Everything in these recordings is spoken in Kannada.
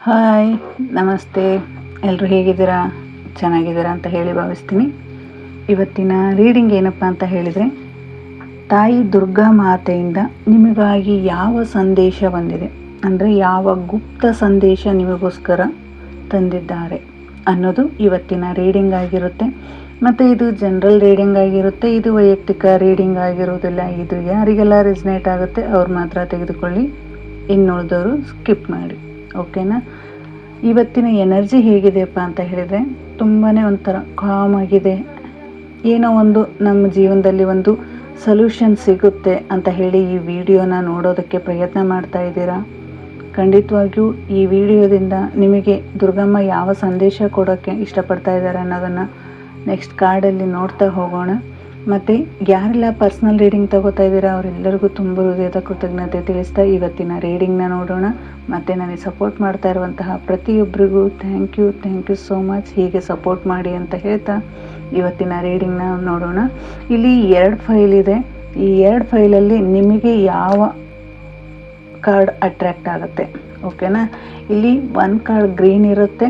ಹಾಯ್, ನಮಸ್ತೆ. ಎಲ್ಲರೂ ಹೇಗಿದ್ದೀರಾ? ಚೆನ್ನಾಗಿದ್ದೀರಾ ಅಂತ ಹೇಳಿ ಭಾವಿಸ್ತೀನಿ. ಇವತ್ತಿನ ರೀಡಿಂಗ್ ಏನಪ್ಪ ಅಂತ ಹೇಳಿದರೆ, ತಾಯಿ ದುರ್ಗಾ ಮಾತೆಯಿಂದ ನಿಮಗಾಗಿ ಯಾವ ಸಂದೇಶ ಬಂದಿದೆ, ಅಂದರೆ ಯಾವ ಗುಪ್ತ ಸಂದೇಶ ನಿಮಗೋಸ್ಕರ ತಂದಿದ್ದಾರೆ ಅನ್ನೋದು ಇವತ್ತಿನ ರೀಡಿಂಗ್ ಆಗಿರುತ್ತೆ. ಮತ್ತು ಇದು ಜನರಲ್ ರೀಡಿಂಗ್ ಆಗಿರುತ್ತೆ. ಇದು ವೈಯಕ್ತಿಕ ರೀಡಿಂಗ್ ಆಗಿರೋದಿಲ್ಲ. ಇದು ಯಾರಿಗೆಲ್ಲ ರೆಸನೇಟ್ ಆಗುತ್ತೆ ಅವ್ರು ಮಾತ್ರ ತೆಗೆದುಕೊಳ್ಳಿ, ಇನ್ನುಳಿದವರು ಸ್ಕಿಪ್ ಮಾಡಿ. ಓಕೆನಾ? ಇವತ್ತಿನ ಎನರ್ಜಿ ಹೇಗಿದೆಯಪ್ಪ ಅಂತ ಹೇಳಿದರೆ, ತುಂಬಾ ಒಂಥರ ಕಾಮ್ ಆಗಿದೆ. ಏನೋ ಒಂದು ನಮ್ಮ ಜೀವನದಲ್ಲಿ ಒಂದು ಸೊಲ್ಯೂಷನ್ ಸಿಗುತ್ತೆ ಅಂತ ಹೇಳಿ ಈ ವಿಡಿಯೋನ ನೋಡೋದಕ್ಕೆ ಪ್ರಯತ್ನ ಮಾಡ್ತಾ ಇದ್ದೀರಾ. ಖಂಡಿತವಾಗಿಯೂ ಈ ವಿಡಿಯೋದಿಂದ ನಿಮಗೆ ದುರ್ಗಮ್ಮ ಯಾವ ಸಂದೇಶ ಕೊಡೋಕ್ಕೆ ಇಷ್ಟಪಡ್ತಾ ಇದ್ದಾರೆ ಅನ್ನೋದನ್ನು ನೆಕ್ಸ್ಟ್ ಕಾರ್ಡಲ್ಲಿ ನೋಡ್ತಾ ಹೋಗೋಣ. ಮತ್ತು ಯಾರೆಲ್ಲ ಪರ್ಸ್ನಲ್ ರೀಡಿಂಗ್ ತಗೋತಾ ಇದ್ದೀರಾ ಅವರೆಲ್ಲರಿಗೂ ತುಂಬ ಹೃದಯದ ಕೃತಜ್ಞತೆ ತಿಳಿಸ್ತಾ ಇವತ್ತಿನ ರೀಡಿಂಗ್ನ ನೋಡೋಣ. ಮತ್ತು ನನಗೆ ಸಪೋರ್ಟ್ ಮಾಡ್ತಾ ಇರುವಂತಹ ಪ್ರತಿಯೊಬ್ಬರಿಗೂ ಥ್ಯಾಂಕ್ ಯು ಸೋ ಮಚ್. ಹೀಗೆ ಸಪೋರ್ಟ್ ಮಾಡಿ ಅಂತ ಹೇಳ್ತಾ ಇವತ್ತಿನ ರೀಡಿಂಗ್ನ ನೋಡೋಣ. ಇಲ್ಲಿ 2 ಫೈಲ್ ಇದೆ. ಈ 2 ಫೈಲಲ್ಲಿ ನಿಮಗೆ ಯಾವ ಕಾರ್ಡ್ ಅಟ್ರ್ಯಾಕ್ಟ್ ಆಗುತ್ತೆ, ಓಕೆನಾ? ಇಲ್ಲಿ 1 ಕಾರ್ಡ್ ಗ್ರೀನ್ ಇರುತ್ತೆ,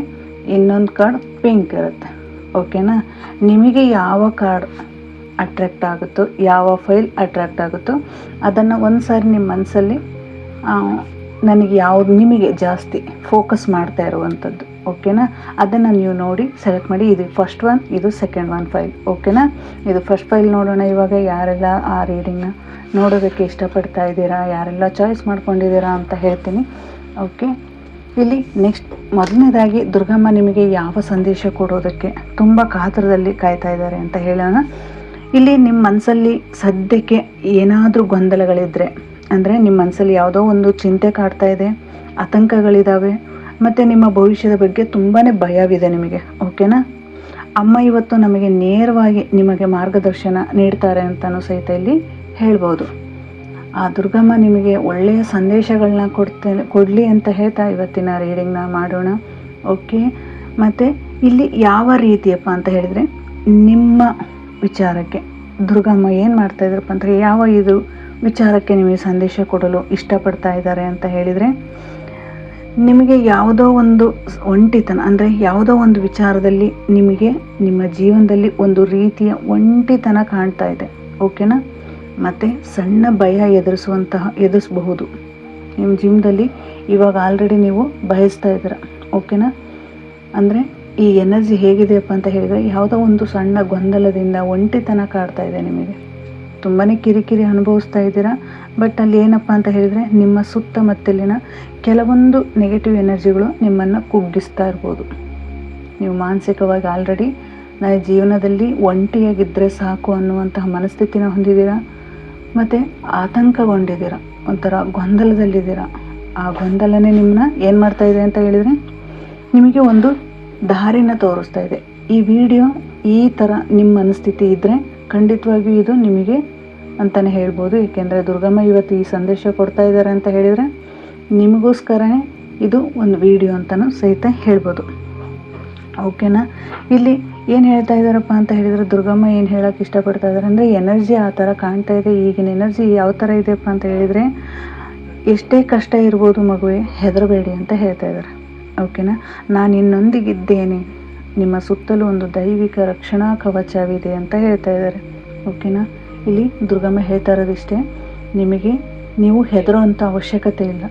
ಇನ್ನೊಂದು ಕಾರ್ಡ್ ಪಿಂಕ್ ಇರುತ್ತೆ, ಓಕೆನಾ? ನಿಮಗೆ ಯಾವ ಕಾರ್ಡ್ ಅಟ್ರ್ಯಾಕ್ಟ್ ಆಗುತ್ತೋ, ಯಾವ ಫೈಲ್ ಅಟ್ರ್ಯಾಕ್ಟ್ ಆಗುತ್ತೋ ಅದನ್ನು ಒಂದು ಸಾರಿ ನಿಮ್ಮ ಮನಸ್ಸಲ್ಲಿ ನನಗೆ ಯಾವುದು ನಿಮಗೆ ಜಾಸ್ತಿ ಫೋಕಸ್ ಮಾಡ್ತಾ ಇರುವಂಥದ್ದು, ಓಕೆನಾ? ಅದನ್ನು ನೀವು ನೋಡಿ ಸೆಲೆಕ್ಟ್ ಮಾಡಿ. ಇದು ಫಸ್ಟ್ ಒನ್, ಇದು ಸೆಕೆಂಡ್ ಒನ್ ಫೈಲ್, ಓಕೆನಾ? ಇದು ಫಸ್ಟ್ ಫೈಲ್ ನೋಡೋಣ. ಇವಾಗ ಯಾರೆಲ್ಲ ಆ ರೀಡಿಂಗ್ನ ನೋಡೋದಕ್ಕೆ ಇಷ್ಟಪಡ್ತಾ ಇದ್ದೀರಾ, ಯಾರೆಲ್ಲ ಚಾಯ್ಸ್ ಮಾಡ್ಕೊಂಡಿದ್ದೀರಾ ಅಂತ ಹೇಳ್ತೀನಿ. ಓಕೆ, ಇಲ್ಲಿ ನೆಕ್ಸ್ಟ್ ಮೊದಲನೇದಾಗಿ ದುರ್ಗಮ್ಮ ನಿಮಗೆ ಯಾವ ಸಂದೇಶ ಕೊಡೋದಕ್ಕೆ ತುಂಬ ಕಾತರದಲ್ಲಿ ಕಾಯ್ತಾ ಇದ್ದಾರೆ ಅಂತ ಹೇಳೋಣ. ಇಲ್ಲಿ ನಿಮ್ಮ ಮನಸ್ಸಲ್ಲಿ ಸದ್ಯಕ್ಕೆ ಏನಾದರೂ ಗೊಂದಲಗಳಿದ್ದರೆ, ಅಂದರೆ ನಿಮ್ಮ ಮನಸ್ಸಲ್ಲಿ ಯಾವುದೋ ಒಂದು ಚಿಂತೆ ಕಾಡ್ತಾ ಇದೆ, ಆತಂಕಗಳಿದ್ದಾವೆ, ಮತ್ತು ನಿಮ್ಮ ಭವಿಷ್ಯದ ಬಗ್ಗೆ ತುಂಬಾ ಭಯವಿದೆ ನಿಮಗೆ, ಓಕೆನಾ? ಅಮ್ಮ ಇವತ್ತು ನಮಗೆ ನೇರವಾಗಿ ನಿಮಗೆ ಮಾರ್ಗದರ್ಶನ ನೀಡ್ತಾರೆ ಅಂತಲೂ ಸಹಿತ ಇಲ್ಲಿ ಹೇಳ್ಬೋದು. ಆ ದುರ್ಗಮ್ಮ ನಿಮಗೆ ಒಳ್ಳೆಯ ಸಂದೇಶಗಳನ್ನ ಕೊಡಲಿ ಅಂತ ಹೇಳ್ತಾ ಇವತ್ತಿನ ರೀಡಿಂಗ್ನ ಮಾಡೋಣ. ಓಕೆ, ಮತ್ತು ಇಲ್ಲಿ ಯಾವ ರೀತಿಯಪ್ಪ ಅಂತ ಹೇಳಿದರೆ, ನಿಮ್ಮ ವಿಚಾರಕ್ಕೆ ದುರ್ಗಮ್ಮ ಏನು ಮಾಡ್ತಾ ಇದ್ದಾರಪ್ಪ ಅಂದರೆ, ಯಾವ ಇದು ವಿಚಾರಕ್ಕೆ ನಿಮಗೆ ಸಂದೇಶ ಕೊಡಲು ಇಷ್ಟಪಡ್ತಾ ಇದ್ದಾರೆ ಅಂತ ಹೇಳಿದರೆ, ನಿಮಗೆ ಯಾವುದೋ ಒಂದು ಒಂಟಿತನ, ಅಂದರೆ ಯಾವುದೋ ಒಂದು ವಿಚಾರದಲ್ಲಿ ನಿಮಗೆ ನಿಮ್ಮ ಜೀವನದಲ್ಲಿ ಒಂದು ರೀತಿಯ ಒಂಟಿತನ ಕಾಣ್ತಾ ಇದೆ, ಓಕೆನಾ? ಮತ್ತು ಸಣ್ಣ ಭಯ ಎದುರಿಸಬಹುದು ನಿಮ್ಮ ಜೀವನದಲ್ಲಿ. ಇವಾಗ ಆಲ್ರೆಡಿ ನೀವು ಬಯಸ್ತಾ ಇದ್ದೀರ, ಓಕೆನಾ? ಅಂದರೆ ಈ ಎನರ್ಜಿ ಹೇಗಿದೆಯಪ್ಪ ಅಂತ ಹೇಳಿದರೆ, ಯಾವುದೋ ಒಂದು ಸಣ್ಣ ಗೊಂದಲದಿಂದ ಒಂಟಿತನ ಕಾಡ್ತಾ ಇದೆ ನಿಮಗೆ. ತುಂಬಾ ಕಿರಿಕಿರಿ ಅನುಭವಿಸ್ತಾ ಇದ್ದೀರಾ. ಬಟ್ ಅಲ್ಲಿ ಏನಪ್ಪ ಅಂತ ಹೇಳಿದರೆ, ನಿಮ್ಮ ಸುತ್ತಮುತ್ತಲಿನ ಕೆಲವೊಂದು ನೆಗೆಟಿವ್ ಎನರ್ಜಿಗಳು ನಿಮ್ಮನ್ನು ಕುಗ್ಗಿಸ್ತಾ ಇರ್ಬೋದು. ನೀವು ಮಾನಸಿಕವಾಗಿ ಆಲ್ರೆಡಿ ನನ್ನ ಜೀವನದಲ್ಲಿ ಒಂಟಿಯಾಗಿದ್ದರೆ ಸಾಕು ಅನ್ನುವಂತಹ ಮನಸ್ಥಿತಿನ ಹೊಂದಿದ್ದೀರಾ. ಮತ್ತು ಆತಂಕಗೊಂಡಿದ್ದೀರ, ಒಂಥರ ಗೊಂದಲದಲ್ಲಿದ್ದೀರ. ಆ ಗೊಂದಲನೇ ನಿಮ್ಮನ್ನ ಏನು ಮಾಡ್ತಾ ಇದೆ ಅಂತ ಹೇಳಿದರೆ, ನಿಮಗೆ ಒಂದು ದಾರಿನ ತೋರಿಸ್ತಾ ಇದೆ. ಈ ವಿಡಿಯೋ ಈ ಥರ ನಿಮ್ಮ ಮನಸ್ಥಿತಿ ಇದ್ದರೆ ಖಂಡಿತವಾಗಿಯೂ ಇದು ನಿಮಗೆ ಅಂತಲೇ ಹೇಳ್ಬೋದು. ಏಕೆಂದರೆ ದುರ್ಗಮ್ಮ ಇವತ್ತು ಈ ಸಂದೇಶ ಕೊಡ್ತಾ ಇದ್ದಾರೆ ಅಂತ ಹೇಳಿದರೆ ನಿಮಗೋಸ್ಕರನೇ ಇದು ಒಂದು ವಿಡಿಯೋ ಅಂತಲೂ ಸಹಿತ ಹೇಳ್ಬೋದು, ಓಕೆನಾ? ಇಲ್ಲಿ ಏನು ಹೇಳ್ತಾ ಇದ್ದಾರಪ್ಪ ಅಂತ ಹೇಳಿದರೆ, ದುರ್ಗಮ್ಮ ಏನು ಹೇಳೋಕ್ಕೆ ಇಷ್ಟಪಡ್ತಾ ಇದ್ದಾರೆ ಅಂದರೆ, ಎನರ್ಜಿ ಆ ಥರ ಕಾಣ್ತಾ ಇದೆ. ಈಗಿನ ಎನರ್ಜಿ ಯಾವ ಥರ ಇದೆಯಪ್ಪ ಅಂತ ಹೇಳಿದರೆ, ಎಷ್ಟೇ ಕಷ್ಟ ಇರ್ಬೋದು ಮಗುವೆ, ಹೆದರಬೇಡಿ ಅಂತ ಹೇಳ್ತಾ ಇದ್ದಾರೆ, ಓಕೆನಾ? ನಾನು ನಿನ್ನೊಂದಿಗಿದ್ದೇನೆ, ನಿಮ್ಮ ಸುತ್ತಲೂ ಒಂದು ದೈವಿಕ ರಕ್ಷಣಾ ಕವಚವಿದೆ ಅಂತ ಹೇಳ್ತಾ ಇದ್ದಾರೆ, ಓಕೆನಾ? ಇಲ್ಲಿ ದುರ್ಗಮ್ಮ ಹೇಳ್ತಾ ಇರೋದಿಷ್ಟೇ, ನೀವು ಹೆದರೋವಂಥ ಅವಶ್ಯಕತೆ ಇಲ್ಲ.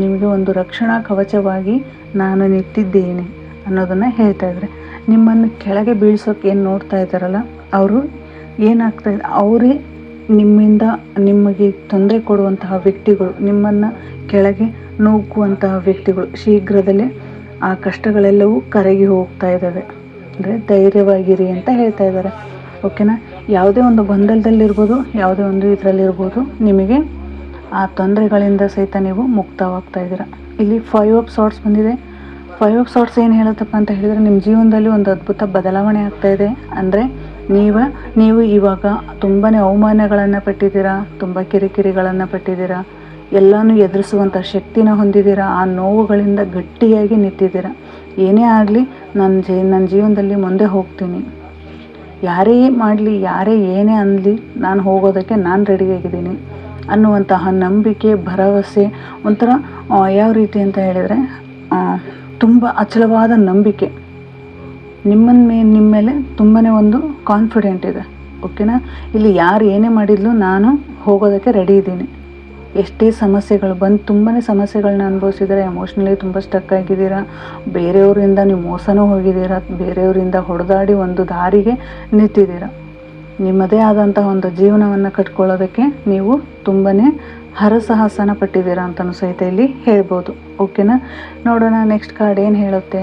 ನಿಮಗೆ ಒಂದು ರಕ್ಷಣಾ ಕವಚವಾಗಿ ನಾನು ನಿಂತಿದ್ದೇನೆ ಅನ್ನೋದನ್ನು ಹೇಳ್ತಾ ಇದ್ದಾರೆ. ನಿಮ್ಮನ್ನು ಕೆಳಗೆ ಬೀಳ್ಸೋಕೆ ಏನು ನೋಡ್ತಾ ಇದ್ದಾರಲ್ಲ, ಅವರು ಏನಾಗ್ತಾಯಿದೆ, ಅವರೇ ನಿಮಗೆ ತೊಂದರೆ ಕೊಡುವಂತಹ ವ್ಯಕ್ತಿಗಳು, ನಿಮ್ಮನ್ನು ಕೆಳಗೆ ನೂಕುವಂತಹ ವ್ಯಕ್ತಿಗಳು. ಶೀಘ್ರದಲ್ಲೇ ಆ ಕಷ್ಟಗಳೆಲ್ಲವೂ ಕರಗಿ ಹೋಗ್ತಾ ಇದ್ದಾವೆ. ಅಂದರೆ ಧೈರ್ಯವಾಗಿರಿ ಅಂತ ಹೇಳ್ತಾ ಇದ್ದಾರೆ, ಓಕೆನಾ? ಯಾವುದೇ ಒಂದು ಗೊಂದಲದಲ್ಲಿರ್ಬೋದು, ಯಾವುದೇ ಒಂದು ಇದರಲ್ಲಿರ್ಬೋದು, ನಿಮಗೆ ಆ ತೊಂದರೆಗಳಿಂದ ಸಹಿತ ನೀವು ಮುಕ್ತವಾಗ್ತಾ ಇದ್ದೀರ. ಇಲ್ಲಿ 5 ಆಫ್ ಸಾರ್ಟ್ಸ್ ಬಂದಿದೆ. 5 ಆಫ್ ಸಾರ್ಟ್ಸ್ ಏನು ಹೇಳುತ್ತಪ್ಪ ಅಂತ ಹೇಳಿದರೆ, ನಿಮ್ಮ ಜೀವನದಲ್ಲಿ ಒಂದು ಅದ್ಭುತ ಬದಲಾವಣೆ ಆಗ್ತಾ ಇದೆ. ಅಂದರೆ ನೀವು ಇವಾಗ ತುಂಬಾ ಅವಮಾನಗಳನ್ನು ಪಟ್ಟಿದ್ದೀರಾ, ತುಂಬ ಕಿರಿಕಿರಿಗಳನ್ನು ಪಟ್ಟಿದ್ದೀರಾ, ಎಲ್ಲನೂ ಎದುರಿಸುವಂಥ ಶಕ್ತಿನ ಹೊಂದಿದ್ದೀರಾ. ಆ ನೋವುಗಳಿಂದ ಗಟ್ಟಿಯಾಗಿ ನಿಂತಿದ್ದೀರಾ. ಏನೇ ಆಗಲಿ ನನ್ನ ಜೀವನದಲ್ಲಿ ಮುಂದೆ ಹೋಗ್ತೀನಿ, ಯಾರೇ ಮಾಡಲಿ, ಯಾರೇ ಏನೇ ಅನ್ನಲಿ, ನಾನು ಹೋಗೋದಕ್ಕೆ ನಾನು ರೆಡಿಯಾಗಿದ್ದೀನಿ ಅನ್ನುವಂತಹ ನಂಬಿಕೆ, ಭರವಸೆ, ಒಂಥರ ಯಾವ ರೀತಿ ಅಂತ ಹೇಳಿದರೆ ತುಂಬ ಅಚಲವಾದ ನಂಬಿಕೆ, ನಿಮ್ಮ ಮೇಲೆ ತುಂಬಾ ಒಂದು ಕಾನ್ಫಿಡೆಂಟ್ ಇದೆ. ಓಕೆನಾ. ಇಲ್ಲಿ ಯಾರು ಏನೇ ಮಾಡಿದ್ಲು ನಾನು ಹೋಗೋದಕ್ಕೆ ರೆಡಿ ಇದ್ದೀನಿ. ಎಷ್ಟೇ ಸಮಸ್ಯೆಗಳು ಬಂದು ತುಂಬಾ ಸಮಸ್ಯೆಗಳನ್ನ ಅನುಭವಿಸಿದರೆ, ಎಮೋಷ್ನಲಿ ತುಂಬ ಸ್ಟಕ್ ಆಗಿದ್ದೀರಾ, ಬೇರೆಯವರಿಂದ ನೀವು ಮೋಸನೂ ಹೋಗಿದ್ದೀರಾ, ಬೇರೆಯವರಿಂದ ಹೊಡೆದಾಡಿ ಒಂದು ದಾರಿಗೆ ನಿಂತಿದ್ದೀರಾ. ನಿಮ್ಮದೇ ಆದಂತಹ ಒಂದು ಜೀವನವನ್ನು ಕಟ್ಕೊಳ್ಳೋದಕ್ಕೆ ನೀವು ತುಂಬಾ ಹರಸಾಹಸನ ಪಟ್ಟಿದ್ದೀರಾ ಅಂತಲೂ ಸಹಿತ ಇಲ್ಲಿ ಹೇಳ್ಬೋದು. ಓಕೆನಾ. ನೋಡೋಣ ನೆಕ್ಸ್ಟ್ ಕಾರ್ಡ್ ಏನು ಹೇಳುತ್ತೆ.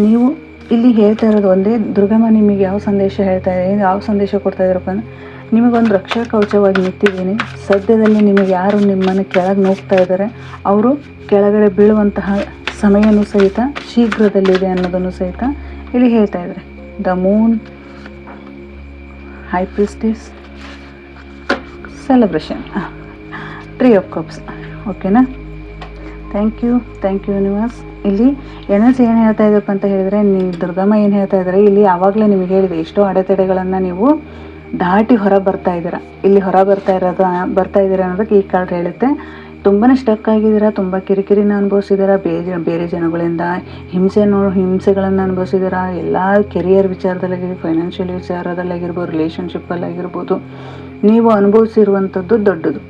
ನೀವು ಇಲ್ಲಿ ಹೇಳ್ತಾ ಇರೋದು ಒಂದೇ, ದುರ್ಗಮ್ಮ ನಿಮಗೆ ಯಾವ ಸಂದೇಶ ಹೇಳ್ತಾ ಇದೆ, ಯಾವ ಸಂದೇಶ ಕೊಡ್ತಾ ಇದ್ದಾರಪ್ಪ ಅಂದರೆ, ನಿಮಗೊಂದು ರಕ್ಷಾ ಕವಚವಾಗಿ ನಿಂತಿದ್ದೀನಿ. ಸದ್ಯದಲ್ಲಿ ನಿಮಗೆ ಯಾರು ನಿಮ್ಮನ್ನು ಕೆಳಗೆ ನೂಗ್ತಾ ಇದ್ದಾರೆ ಅವರು ಕೆಳಗಡೆ ಬೀಳುವಂತಹ ಸಮಯನೂ ಸಹಿತ ಶೀಘ್ರದಲ್ಲಿದೆ ಅನ್ನೋದನ್ನು ಸಹಿತ ಇಲ್ಲಿ ಹೇಳ್ತಾ ಇದ್ದಾರೆ. The moon, high priestess, celebration, 3 of cups. ಓಕೆನಾ. Thank you universe. ಇಲ್ಲಿ ಎನರ್ಜಿ ಏನು ಹೇಳ್ತಾ ಇದೆಯಪ್ಪ ಅಂತ ಹೇಳಿದರೆ, ದುರ್ಗಮ್ಮ ಏನು ಹೇಳ್ತಾ ಇದ್ದಾರೆ ಇಲ್ಲಿ, ಆವಾಗಲೇ ನಿಮಗೆ ಹೇಳಿದೆ ಎಷ್ಟೋ ಅಡೆತಡೆಗಳನ್ನು ನೀವು ದಾಟಿ ಹೊರ ಬರ್ತಾ ಇದ್ದೀರಾ. ಇಲ್ಲಿ ಹೊರ ಬರ್ತಾ ಇದ್ದೀರಾ ಅನ್ನೋದಕ್ಕೆ ಈ ಕಾರ್ಡ್ ಹೇಳುತ್ತೆ. ತುಂಬಾ ಸ್ಟಕ್ ಆಗಿದ್ದೀರಾ, ತುಂಬ ಕಿರಿಕಿರಿನ ಅನುಭವಿಸಿದ್ದೀರಾ, ಬೇರೆ ಜನಗಳಿಂದ ಹಿಂಸೆಗಳನ್ನು ಅನುಭವಿಸಿದ್ದೀರಾ. ಎಲ್ಲ ಕೆರಿಯರ್ ವಿಚಾರದಲ್ಲಾಗಿರ್ಬೋದು, ಫೈನಾನ್ಷಿಯಲ್ ವಿಚಾರದಲ್ಲಾಗಿರ್ಬೋದು, ರಿಲೇಷನ್ಶಿಪ್ಪಲ್ಲಾಗಿರ್ಬೋದು, ನೀವು ಅನುಭವಿಸಿರುವಂಥದ್ದು ದೊಡ್ಡದು.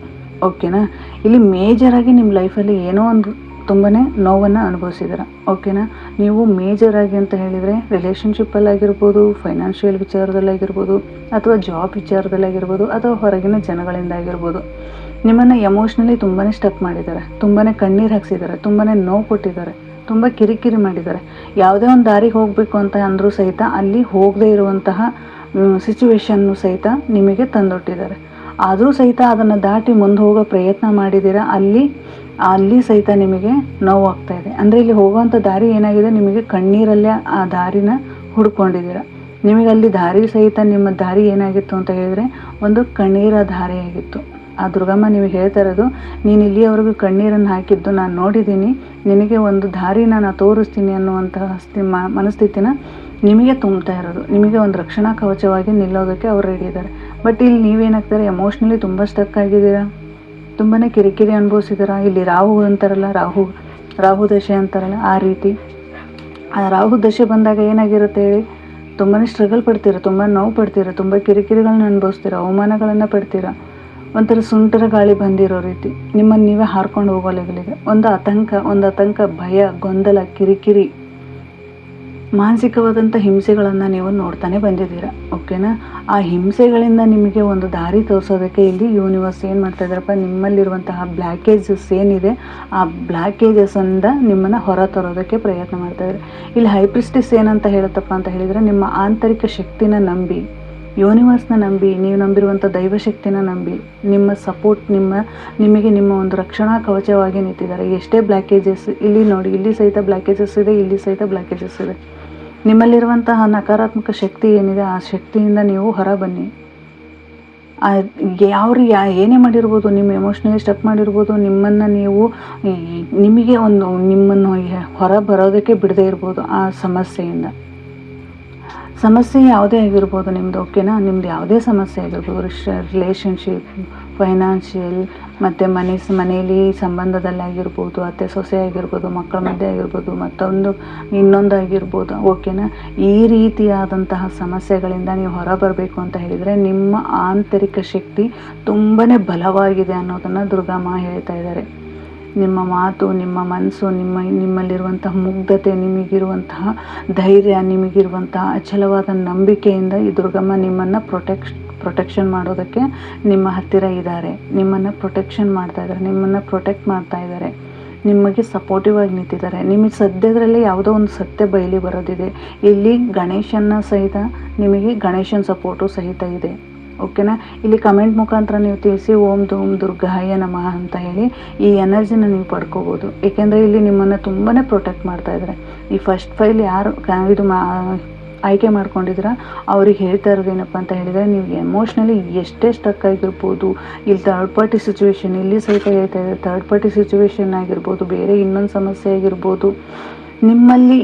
ಓಕೆನಾ. ಇಲ್ಲಿ ಮೇಜರಾಗಿ ನಿಮ್ಮ ಲೈಫಲ್ಲಿ ಏನೋ ಒಂದು ತುಂಬಾ ನೋವನ್ನು ಅನುಭವಿಸಿದ್ದೀರ. ಓಕೆನಾ. ನೀವು ಮೇಜರಾಗಿ ಅಂತ ಹೇಳಿದರೆ ರಿಲೇಷನ್ಶಿಪ್ಪಲ್ಲಾಗಿರ್ಬೋದು, ಫೈನಾನ್ಷಿಯಲ್ ವಿಚಾರದಲ್ಲಾಗಿರ್ಬೋದು, ಅಥವಾ ಜಾಬ್ ವಿಚಾರದಲ್ಲಾಗಿರ್ಬೋದು, ಅಥವಾ ಹೊರಗಿನ ಜನಗಳಿಂದಾಗಿರ್ಬೋದು, ನಿಮ್ಮನ್ನು ಎಮೋಷ್ನಲಿ ತುಂಬಾ ಸ್ಟಕ್ ಮಾಡಿದ್ದಾರೆ, ತುಂಬಾ ಕಣ್ಣೀರು ಹಾಕ್ಸಿದ್ದಾರೆ, ತುಂಬಾ ನೋವು ಕೊಟ್ಟಿದ್ದಾರೆ, ತುಂಬ ಕಿರಿಕಿರಿ ಮಾಡಿದ್ದಾರೆ. ಯಾವುದೇ ಒಂದು ದಾರಿಗೆ ಹೋಗಬೇಕು ಅಂತ ಅಂದರೂ ಸಹಿತ ಅಲ್ಲಿ ಹೋಗದೇ ಇರುವಂತಹ ಸಿಚುವೇಶನ್ನು ಸಹಿತ ನಿಮಗೆ ತಂದೊಟ್ಟಿದ್ದಾರೆ. ಆದರೂ ಸಹಿತ ಅದನ್ನು ದಾಟಿ ಮುಂದೆ ಹೋಗೋ ಪ್ರಯತ್ನ ಮಾಡಿದ್ದೀರಾ. ಅಲ್ಲಿ ಸಹಿತ ನಿಮಗೆ ನೋವಾಗ್ತಾ ಇದೆ. ಅಂದರೆ ಇಲ್ಲಿ ಹೋಗುವಂಥ ದಾರಿ ಏನಾಗಿದೆ, ನಿಮಗೆ ಕಣ್ಣೀರಲ್ಲೇ ಆ ದಾರಿನ ಹುಡ್ಕೊಂಡಿದ್ದೀರ. ನಿಮಗೆ ಅಲ್ಲಿ ದಾರಿ ಸಹಿತ ನಿಮ್ಮ ದಾರಿ ಏನಾಗಿತ್ತು ಅಂತ ಹೇಳಿದರೆ ಒಂದು ಕಣ್ಣೀರ ದಾರಿಯಾಗಿತ್ತು. ಆ ದುರ್ಗಮ್ಮ ನೀವು ಹೇಳ್ತಾ ಇರೋದು, ನೀನು ಇಲ್ಲಿಯವರೆಗೂ ಕಣ್ಣೀರನ್ನು ಹಾಕಿದ್ದು ನಾನು ನೋಡಿದ್ದೀನಿ, ನಿನಗೆ ಒಂದು ದಾರಿನ ನಾನು ತೋರಿಸ್ತೀನಿ ಅನ್ನುವಂತಹ ಮನಸ್ಥಿತಿನ ನಿಮಗೆ ತುಂಬ್ತಾ ಇರೋದು. ನಿಮಗೆ ಒಂದು ರಕ್ಷಣಾ ಕವಚವಾಗಿ ನಿಲ್ಲೋದಕ್ಕೆ ಅವ್ರು ರೆಡಿ ಇದ್ದಾರೆ. ಬಟ್ ಇಲ್ಲಿ ನೀವೇನಾಗ್ತಾರೆ, ಎಮೋಷ್ನಲಿ ತುಂಬ ಸ್ಟಕ್ ಆಗಿದ್ದೀರಾ, ತುಂಬಾ ಕಿರಿಕಿರಿ ಅನುಭವಿಸಿದ್ದೀರಾ. ಇಲ್ಲಿ ರಾಹು ಅಂತಾರಲ್ಲ, ರಾಹು ದಶೆ ಅಂತಾರಲ್ಲ, ಆ ರೀತಿ ಆ ರಾಹು ದಶೆ ಬಂದಾಗ ಏನಾಗಿರುತ್ತೆ ಹೇಳಿ, ತುಂಬಾ ಸ್ಟ್ರಗಲ್ ಪಡ್ತೀರ, ತುಂಬ ನೋವು ಪಡ್ತೀರ, ತುಂಬ ಕಿರಿಕಿರಿಗಳನ್ನ ಅನುಭವಿಸ್ತೀರ, ಅವಮಾನಗಳನ್ನು ಪಡ್ತೀರ. ಒಂಥರ ಸುಂಟರ ಗಾಳಿ ಬಂದಿರೋ ರೀತಿ ನಿಮ್ಮನ್ನು ನೀವೇ ಹಾರ್ಕೊಂಡು ಹೋಗೋ ಲೆವೆಲಿಗೆ ಒಂದು ಆತಂಕ, ಭಯ, ಗೊಂದಲ, ಕಿರಿಕಿರಿ, ಮಾನಸಿಕವಾದಂಥ ಹಿಂಸೆಗಳನ್ನು ನೀವು ನೋಡ್ತಾನೆ ಬಂದಿದ್ದೀರಾ. ಓಕೆನಾ. ಆ ಹಿಂಸೆಗಳಿಂದ ನಿಮಗೆ ಒಂದು ದಾರಿ ತೋರಿಸೋದಕ್ಕೆ ಇಲ್ಲಿ ಯೂನಿವರ್ಸ್ ಏನು ಮಾಡ್ತಾ ಇದ್ದಾರಪ್ಪ, ನಿಮ್ಮಲ್ಲಿರುವಂತಹ ಬ್ಲ್ಯಾಕೇಜಸ್ ಏನಿದೆ ಆ ಬ್ಲ್ಯಾಕೇಜಸ್ಸಿಂದ ನಿಮ್ಮನ್ನು ಹೊರ ತರೋದಕ್ಕೆ ಪ್ರಯತ್ನ ಮಾಡ್ತಾಯಿದ್ದಾರೆ. ಇಲ್ಲಿ ಹೈ ಪ್ರಿಸ್ಟೆಸ್ ಏನಂತ ಹೇಳುತ್ತಪ್ಪ ಅಂತ ಹೇಳಿದರೆ, ನಿಮ್ಮ ಆಂತರಿಕ ಶಕ್ತಿನ ನಂಬಿ, ಯೂನಿವರ್ಸ್ನ ನಂಬಿ, ನೀವು ನಂಬಿರುವಂಥ ದೈವಶಕ್ತಿನ ನಂಬಿ, ನಿಮ್ಮ ಸಪೋರ್ಟ್ ನಿಮಗೆ ನಿಮ್ಮ ಒಂದು ರಕ್ಷಣಾ ಕವಚವಾಗಿ ನಿಂತಿದ್ದಾರೆ. ಎಷ್ಟೇ ಬ್ಲ್ಯಾಕೇಜಸ್ ಇಲ್ಲಿ ನೋಡಿ, ಇಲ್ಲಿ ಸಹಿತ ಬ್ಲ್ಯಾಕೇಜಸ್ ಇದೆ, ಇಲ್ಲಿ ಸಹಿತ ಬ್ಲ್ಯಾಕೇಜಸ್ ಇದೆ. ನಿಮ್ಮಲ್ಲಿರುವಂತಹ ನಕಾರಾತ್ಮಕ ಶಕ್ತಿ ಏನಿದೆ ಆ ಶಕ್ತಿಯಿಂದ ನೀವು ಹೊರ ಬನ್ನಿ. ಏನೇ ಮಾಡಿರ್ಬೋದು, ನಿಮ್ಮ ಎಮೋಷ್ನಲಿ ಸ್ಟಕ್ ಮಾಡಿರ್ಬೋದು, ನಿಮ್ಮನ್ನು ಹೊರ ಬರೋದಕ್ಕೆ ಬಿಡದೇ ಇರ್ಬೋದು ಆ ಸಮಸ್ಯೆ ಯಾವುದೇ ಆಗಿರ್ಬೋದು ನಿಮ್ಮದು. ಓಕೆನಾ. ನಿಮ್ಮದು ಯಾವುದೇ ಸಮಸ್ಯೆ ಆಗಿರ್ಬೋದು, ರಿಲೇಷನ್ಶಿಪ್, ಫೈನಾನ್ಷಿಯಲ್, ಮತ್ತು ಮನೆಯಲ್ಲಿ ಸಂಬಂಧದಲ್ಲಾಗಿರ್ಬೋದು, ಅತ್ತೆ ಸೊಸೆ ಆಗಿರ್ಬೋದು, ಮಕ್ಕಳ ಮಧ್ಯೆ ಆಗಿರ್ಬೋದು, ಇನ್ನೊಂದು ಆಗಿರ್ಬೋದು. ಓಕೆನಾ. ಈ ರೀತಿಯಾದಂತಹ ಸಮಸ್ಯೆಗಳಿಂದ ನೀವು ಹೊರ ಬರಬೇಕು ಅಂತ ಹೇಳಿದರೆ ನಿಮ್ಮ ಆಂತರಿಕ ಶಕ್ತಿ ತುಂಬಾ ಬಲವಾಗಿದೆ ಅನ್ನೋದನ್ನು ದುರ್ಗಮ್ಮ ಹೇಳ್ತಾ ಇದ್ದಾರೆ. ನಿಮ್ಮ ಮಾತು, ನಿಮ್ಮ ಮನಸ್ಸು, ನಿಮ್ಮಲ್ಲಿರುವಂತಹ ಮುಗ್ಧತೆ, ನಿಮಗಿರುವಂತಹ ಧೈರ್ಯ, ನಿಮಗಿರುವಂತಹ ಅಚಲವಾದ ನಂಬಿಕೆಯಿಂದ ಈ ದುರ್ಗಮ್ಮ ನಿಮ್ಮನ್ನು ಪ್ರೊಟೆಕ್ಷನ್ ಮಾಡೋದಕ್ಕೆ ನಿಮ್ಮ ಹತ್ತಿರ ಇದ್ದಾರೆ. ನಿಮ್ಮನ್ನು ಪ್ರೊಟೆಕ್ಷನ್ ಮಾಡ್ತಾ ಇದ್ದಾರೆ, ನಿಮ್ಮನ್ನು ಪ್ರೊಟೆಕ್ಟ್ ಮಾಡ್ತಾ ಇದ್ದಾರೆ, ನಿಮಗೆ ಸಪೋರ್ಟಿವ್ ಆಗಿ ನಿಂತಿದ್ದಾರೆ. ನಿಮಗೆ ಸದ್ಯದಲ್ಲೇ ಯಾವುದೋ ಒಂದು ಸತ್ಯ ಬಯಲಿ ಬರೋದಿದೆ. ಇಲ್ಲಿ ಗಣೇಶನ ಸಹಿತ ನಿಮಗೆ ಗಣೇಶನ ಸಪೋರ್ಟು ಸಹಿತ ಇದೆ. ಓಕೆನಾ. ಇಲ್ಲಿ ಕಮೆಂಟ್ ಮುಖಾಂತರ ನೀವು ತಿಳಿಸಿ ಓಂ ಧೂಮ್ ದುರ್ಗಾಯ ನಮಃ ಅಂತ ಹೇಳಿ ಈ ಎನರ್ಜಿನ ನೀವು ಪಡ್ಕೋಬೋದು. ಏಕೆಂದರೆ ಇಲ್ಲಿ ನಿಮ್ಮನ್ನು ತುಂಬಾ ಪ್ರೊಟೆಕ್ಟ್ ಮಾಡ್ತಾ ಇದ್ದಾರೆ. ಈ ಫಸ್ಟ್ ಫೈಲ್ ಯಾರು ಆಯ್ಕೆ ಮಾಡ್ಕೊಂಡಿದ್ದೀರಾ ಅವ್ರಿಗೆ ಹೇಳ್ತಾ ಇರೋದೇನಪ್ಪ ಅಂತ ಹೇಳಿದರೆ, ನೀವು ಎಮೋಷ್ನಲಿ ಎಷ್ಟೇ ಸ್ಟಕ್ ಆಗಿರ್ಬೋದು, ಇಲ್ಲಿ ಥರ್ಡ್ ಪಾರ್ಟಿ ಸಿಚುವೇಶನ್, ಇಲ್ಲಿ ಸಹಿತ ಹೇಳ್ತಾ ಇದ್ದಾರೆ ಥರ್ಡ್ ಪಾರ್ಟಿ ಸಿಚುವೇಶನ್ ಆಗಿರ್ಬೋದು, ಬೇರೆ ಇನ್ನೊಂದು ಸಮಸ್ಯೆ ಆಗಿರ್ಬೋದು, ನಿಮ್ಮಲ್ಲಿ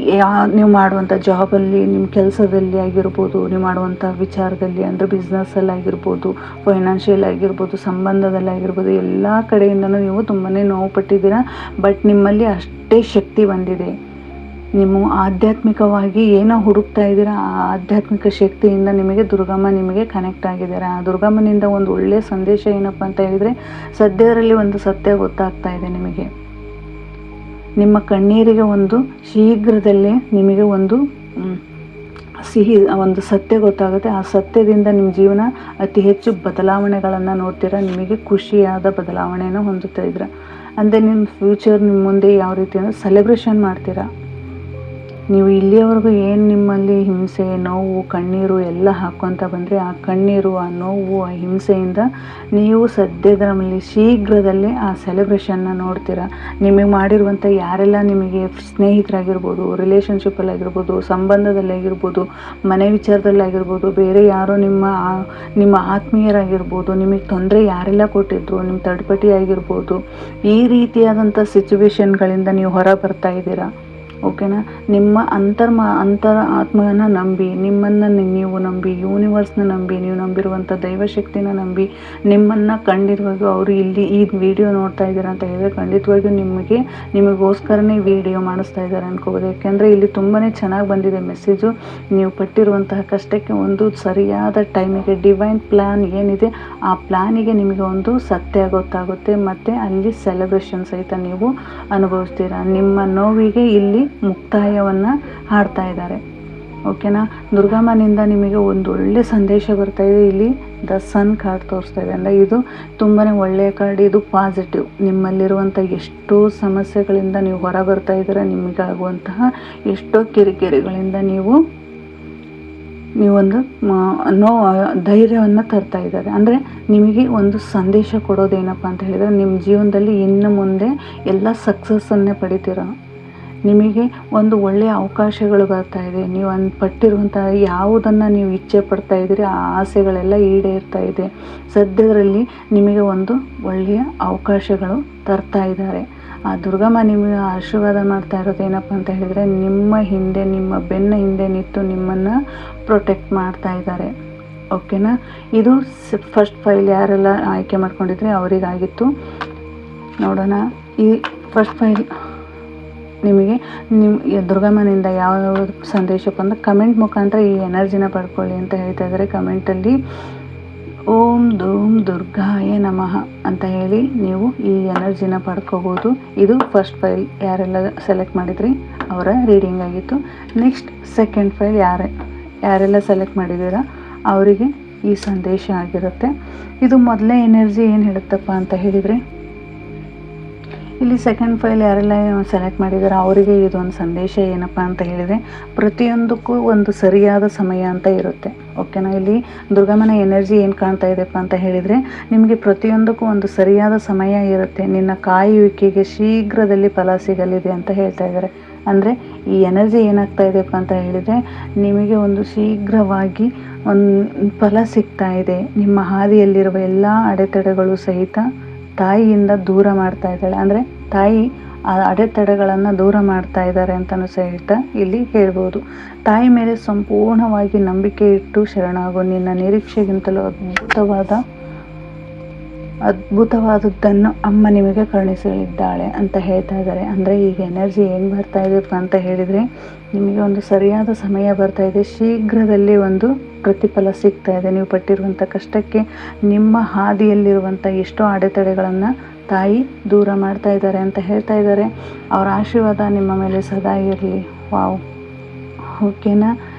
ನೀವು ಮಾಡುವಂಥ ಜಾಬಲ್ಲಿ, ನಿಮ್ಮ ಕೆಲಸದಲ್ಲಿ ಆಗಿರ್ಬೋದು, ನೀವು ಮಾಡುವಂಥ ವಿಚಾರದಲ್ಲಿ ಅಂದರೆ ಬಿಸ್ನೆಸ್ಸಲ್ಲಿ ಆಗಿರ್ಬೋದು, ಫೈನಾನ್ಷಿಯಲ್ ಆಗಿರ್ಬೋದು, ಸಂಬಂಧದಲ್ಲಿ ಆಗಿರ್ಬೋದು, ಎಲ್ಲ ಕಡೆಯಿಂದನೂ ನೀವು ತುಂಬಾ ನೋವು ಪಟ್ಟಿದ್ದೀರಾ. ಬಟ್ ನಿಮ್ಮಲ್ಲಿ ಅಷ್ಟೇ ಶಕ್ತಿ ಬಂದಿದೆ. ನೀವು ಆಧ್ಯಾತ್ಮಿಕವಾಗಿ ಏನೋ ಹುಡುಕ್ತಾ ಇದ್ದೀರಾ, ಆ ಆಧ್ಯಾತ್ಮಿಕ ಶಕ್ತಿಯಿಂದ ನಿಮಗೆ ದುರ್ಗಮ್ಮ ನಿಮಗೆ ಕನೆಕ್ಟ್ ಆಗಿದ್ದಾರೆ. ಆ ದುರ್ಗಮ್ಮನಿಂದ ಒಂದು ಒಳ್ಳೆಯ ಸಂದೇಶ ಏನಪ್ಪ ಅಂತ ಹೇಳಿದರೆ, ಸದ್ಯದಲ್ಲಿ ಒಂದು ಸತ್ಯ ಗೊತ್ತಾಗ್ತಾ ಇದೆ ನಿಮಗೆ. ನಿಮ್ಮ ಕಣ್ಣೀರಿಗೆ ಒಂದು ಶೀಘ್ರದಲ್ಲೇ ನಿಮಗೆ ಒಂದು ಸಿಹಿ ಒಂದು ಸತ್ಯ ಗೊತ್ತಾಗುತ್ತೆ. ಆ ಸತ್ಯದಿಂದ ನಿಮ್ಮ ಜೀವನ ಅತಿ ಹೆಚ್ಚು ಬದಲಾವಣೆಗಳನ್ನು ನೋಡ್ತೀರಾ. ನಿಮಗೆ ಖುಷಿಯಾದ ಬದಲಾವಣೆಯನ್ನು ಹೊಂದುತ್ತಾ ಇದ್ದೀರಾ. ಅಂದರೆ ನಿಮ್ಮ ಫ್ಯೂಚರ್ ನಿಮ್ಮ ಮುಂದೆ ಯಾವ ರೀತಿ ಅಂದರೆ ಸೆಲೆಬ್ರೇಷನ್ ಮಾಡ್ತೀರಾ. ನೀವು ಇಲ್ಲಿಯವರೆಗೂ ಏನು ನಿಮ್ಮಲ್ಲಿ ಹಿಂಸೆ, ನೋವು, ಕಣ್ಣೀರು ಎಲ್ಲ ಹಾಕ್ಕೊತ ಬಂದರೆ, ಆ ಕಣ್ಣೀರು, ಆ ನೋವು, ಆ ಹಿಂಸೆಯಿಂದ ನೀವು ಸದ್ಯದಲ್ಲಿ ಶೀಘ್ರದಲ್ಲೇ ಆ ಸೆಲೆಬ್ರೇಷನ್ನ ನೋಡ್ತೀರಾ. ನಿಮಗೆ ಮಾಡಿರುವಂಥ ಯಾರೆಲ್ಲ ನಿಮಗೆ ಸ್ನೇಹಿತರಾಗಿರ್ಬೋದು, ರಿಲೇಷನ್ಶಿಪ್ಪಲ್ಲಾಗಿರ್ಬೋದು, ಸಂಬಂಧದಲ್ಲಾಗಿರ್ಬೋದು, ಮನೆ ವಿಚಾರದಲ್ಲಾಗಿರ್ಬೋದು, ಬೇರೆ ಯಾರೋ ನಿಮ್ಮ ಆತ್ಮೀಯರಾಗಿರ್ಬೋದು, ನಿಮಗೆ ತೊಂದರೆ ಯಾರೆಲ್ಲ ಕೊಟ್ಟಿದ್ರು, ನಿಮ್ಮ ತಡ್ಪಟಿ ಆಗಿರ್ಬೋದು, ಈ ರೀತಿಯಾದಂಥ ಸಿಚುವೇಶನ್ಗಳಿಂದ ನೀವು ಹೊರ ಬರ್ತಾ ಇದ್ದೀರಾ. ಓಕೆನಾ. ನಿಮ್ಮ ಅಂತರ ಆತ್ಮನ ನಂಬಿ, ನಿಮ್ಮನ್ನು ನೀವು ನಂಬಿ, ಯೂನಿವರ್ಸ್ನ ನಂಬಿ, ನೀವು ನಂಬಿರುವಂಥ ದೈವಶಕ್ತಿನ ನಂಬಿ, ನಿಮ್ಮನ್ನು ಖಂಡಿತವಾಗಿಯೂ ಅವರು ಇಲ್ಲಿ ಈ ವಿಡಿಯೋ ನೋಡ್ತಾ ಇದ್ದಾರೆ ಅಂತ ಹೇಳಿದರೆ ಖಂಡಿತವಾಗಿಯೂ ನಿಮಗೋಸ್ಕರನೇ ವಿಡಿಯೋ ಮಾಡಿಸ್ತಾ ಇದ್ದಾರೆ ಅನ್ಕೋಬೋದು. ಯಾಕೆಂದರೆ ಇಲ್ಲಿ ತುಂಬಾ ಚೆನ್ನಾಗಿ ಬಂದಿದೆ ಮೆಸೇಜು. ನೀವು ಪಟ್ಟಿರುವಂತಹ ಕಷ್ಟಕ್ಕೆ ಒಂದು ಸರಿಯಾದ ಟೈಮಿಗೆ ಡಿವೈನ್ ಪ್ಲ್ಯಾನ್ ಏನಿದೆ ಆ ಪ್ಲ್ಯಾನಿಗೆ ನಿಮಗೆ ಒಂದು ಸತ್ಯ ಗೊತ್ತಾಗುತ್ತೆ. ಮತ್ತು ಅಲ್ಲಿ ಸೆಲೆಬ್ರೇಷನ್ ಸಹಿತ ನೀವು ಅನುಭವಿಸ್ತೀರಾ. ನಿಮ್ಮ ನೋವಿಗೆ ಇಲ್ಲಿ ಮುಕ್ತಾಯವನ್ನು ಹಾಡ್ತಾ ಇದ್ದಾರೆ. ಓಕೆನಾ. ದುರ್ಗಮ್ಮನಿಂದ ನಿಮಗೆ ಒಂದು ಒಳ್ಳೆ ಸಂದೇಶ ಬರ್ತಾ ಇದೆ. ಇಲ್ಲಿ ದ ಸನ್ ಕಾರ್ಡ್ ತೋರಿಸ್ತಾ ಇದೆ. ಅಂದರೆ ಇದು ತುಂಬಾ ಒಳ್ಳೆಯ ಕಾರ್ಡ್. ಇದು ಪಾಸಿಟಿವ್. ನಿಮ್ಮಲ್ಲಿರುವಂಥ ಎಷ್ಟೋ ಸಮಸ್ಯೆಗಳಿಂದ ನೀವು ಹೊರ ಬರ್ತಾ ಇದ್ದೀರಾ. ನಿಮಗಾಗುವಂತಹ ಎಷ್ಟೋ ಕಿರಿಕಿರಿಗಳಿಂದ ನೀವೊಂದು ಧೈರ್ಯವನ್ನು ತರ್ತಾ ಇದ್ದಾರೆ. ಅಂದರೆ ನಿಮಗೆ ಒಂದು ಸಂದೇಶ ಕೊಡೋದೇನಪ್ಪ ಅಂತ ಹೇಳಿದರೆ, ನಿಮ್ಮ ಜೀವನದಲ್ಲಿ ಇನ್ನು ಮುಂದೆ ಎಲ್ಲ ಸಕ್ಸಸ್ಸನ್ನೇ ಪಡಿತೀರ. ನಿಮಗೆ ಒಂದು ಒಳ್ಳೆಯ ಅವಕಾಶಗಳು ಬರ್ತಾ ಇದೆ. ನೀವು ಪಟ್ಟಿರುವಂಥ ಯಾವುದನ್ನು ನೀವು ಇಚ್ಛೆ ಪಡ್ತಾ ಇದ್ದೀರಿ ಆ ಆಸೆಗಳೆಲ್ಲ ಈಡೇರ್ತಾ ಇದೆ. ಸದ್ಯದಲ್ಲಿ ನಿಮಗೆ ಒಂದು ಒಳ್ಳೆಯ ಅವಕಾಶಗಳು ತರ್ತಾ ಇದ್ದಾರೆ. ಆ ದುರ್ಗಮ್ಮ ನಿಮಗೆ ಆಶೀರ್ವಾದ ಮಾಡ್ತಾ ಇರೋದೇನಪ್ಪ ಅಂತ ಹೇಳಿದರೆ, ನಿಮ್ಮ ಬೆನ್ನ ಹಿಂದೆ ನಿಂತು ನಿಮ್ಮನ್ನು ಪ್ರೊಟೆಕ್ಟ್ ಮಾಡ್ತಾ ಇದ್ದಾರೆ. ಓಕೆನಾ. ಇದು ಫಸ್ಟ್ ಫೈಲ್ ಯಾರೆಲ್ಲ ಆಯ್ಕೆ ಮಾಡ್ಕೊಂಡಿದ್ರೆ ಅವರಿಗಾಗಿತ್ತು. ನೋಡೋಣ ಈ ಫಸ್ಟ್ ಫೈಲ್ ನಿಮಗೆ ದುರ್ಗಮ್ಮನಿಂದ ಯಾವ ಸಂದೇಶ ಬಂದ ಕಮೆಂಟ್ ಮುಖಾಂತರ ಈ ಎನರ್ಜಿನ ಪಡ್ಕೊಳ್ಳಿ ಅಂತ ಹೇಳ್ತಾ ಇದ್ದಾರೆ. ಕಮೆಂಟಲ್ಲಿ ಓಂ ಧೂಮ್ ದುರ್ಗಾಯ ನಮಃ ಅಂತ ಹೇಳಿ ನೀವು ಈ ಎನರ್ಜಿನ ಪಡ್ಕೋಬೋದು. ಇದು ಫಸ್ಟ್ ಫೈಲ್ ಯಾರೆಲ್ಲ ಸೆಲೆಕ್ಟ್ ಮಾಡಿದ್ರಿ ಅವರ ರೀಡಿಂಗ್ ಆಗಿತ್ತು. ನೆಕ್ಸ್ಟ್ ಸೆಕೆಂಡ್ ಫೈಲ್ ಯಾರೆಲ್ಲ ಸೆಲೆಕ್ಟ್ ಮಾಡಿದ್ದೀರಾ ಅವರಿಗೆ ಈ ಸಂದೇಶ ಆಗಿರುತ್ತೆ. ಇದು ಮೊದಲೇ ಎನರ್ಜಿ ಏನು ಹೇಳುತ್ತಪ್ಪ ಅಂತ ಹೇಳಿದರೆ, ಇಲ್ಲಿ ಸೆಕೆಂಡ್ ಫೈಲ್ ಯಾರೆಲ್ಲ ಸೆಲೆಕ್ಟ್ ಮಾಡಿದ್ದಾರೆ ಅವರಿಗೆ ಇದೊಂದು ಸಂದೇಶ ಏನಪ್ಪ ಅಂತ ಹೇಳಿದರೆ, ಪ್ರತಿಯೊಂದಕ್ಕೂ ಒಂದು ಸರಿಯಾದ ಸಮಯ ಅಂತ ಇರುತ್ತೆ. ಓಕೆನಾ. ಇಲ್ಲಿ ದುರ್ಗಮ್ಮನ ಎನರ್ಜಿ ಏನು ಕಾಣ್ತಾ ಇದೆಪ್ಪ ಅಂತ ಹೇಳಿದರೆ, ನಿಮಗೆ ಪ್ರತಿಯೊಂದಕ್ಕೂ ಒಂದು ಸರಿಯಾದ ಸಮಯ ಇರುತ್ತೆ. ನಿನ್ನ ಕಾಯುವಿಕೆಗೆ ಶೀಘ್ರದಲ್ಲಿ ಫಲ ಸಿಗಲಿದೆ ಅಂತ ಹೇಳ್ತಾ ಇದ್ದಾರೆ. ಅಂದರೆ ಈ ಎನರ್ಜಿ ಏನಾಗ್ತಾ ಇದೆಯಪ್ಪ ಅಂತ ಹೇಳಿದರೆ, ನಿಮಗೆ ಒಂದು ಶೀಘ್ರವಾಗಿ ಒಂದು ಫಲ ಸಿಗ್ತಾ ಇದೆ. ನಿಮ್ಮ ಹಾದಿಯಲ್ಲಿರುವ ಎಲ್ಲ ಅಡೆತಡೆಗಳು ಸಹಿತ ತಾಯಿಯಿಂದ ದೂರ ಮಾಡ್ತಾ ಇದ್ದಾಳೆ. ಅಂದರೆ ತಾಯಿ ಆ ಅಡೆತಡೆಗಳನ್ನು ದೂರ ಮಾಡ್ತಾ ಇದ್ದಾರೆ ಅಂತಲೂ ಸಹಿತ ಇಲ್ಲಿ ಹೇಳ್ಬೋದು. ತಾಯಿ ಮೇಲೆ ಸಂಪೂರ್ಣವಾಗಿ ನಂಬಿಕೆ ಇಟ್ಟು ಶರಣಾಗು. ನಿನ್ನ ನಿರೀಕ್ಷೆಗಿಂತಲೂ ಅದ್ಭುತವಾದದ್ದನ್ನು ಅಮ್ಮ ನಿಮಗೆ ಕರುಣಿಸಲಿದ್ದಾಳೆ ಅಂತ ಹೇಳ್ತಾ ಇದ್ದಾರೆ. ಅಂದರೆ ಈಗ ಎನರ್ಜಿ ಏನು ಬರ್ತಾ ಇದೆಯಪ್ಪ ಅಂತ ಹೇಳಿದರೆ, ನಿಮಗೆ ಒಂದು ಸರಿಯಾದ ಸಮಯ ಬರ್ತಾ ಇದೆ. ಶೀಘ್ರದಲ್ಲಿ ಒಂದು ಪ್ರತಿಫಲ ಸಿಗ್ತಾ ಇದೆ. ನೀವು ಪಟ್ಟಿರುವಂಥ ಕಷ್ಟಕ್ಕೆ ನಿಮ್ಮ ಹಾದಿಯಲ್ಲಿರುವಂಥ ಎಷ್ಟೋ ಅಡೆತಡೆಗಳನ್ನು ತಾಯಿ ದೂರ ಮಾಡ್ತಾ ಇದ್ದಾರೆ ಅಂತ ಹೇಳ್ತಾ ಇದ್ದಾರೆ. ಅವರ ಆಶೀರ್ವಾದ ನಿಮ್ಮ ಮೇಲೆ ಸದಾ ಇರಲಿ. ವಾವ್. ಓಕೆನಾ.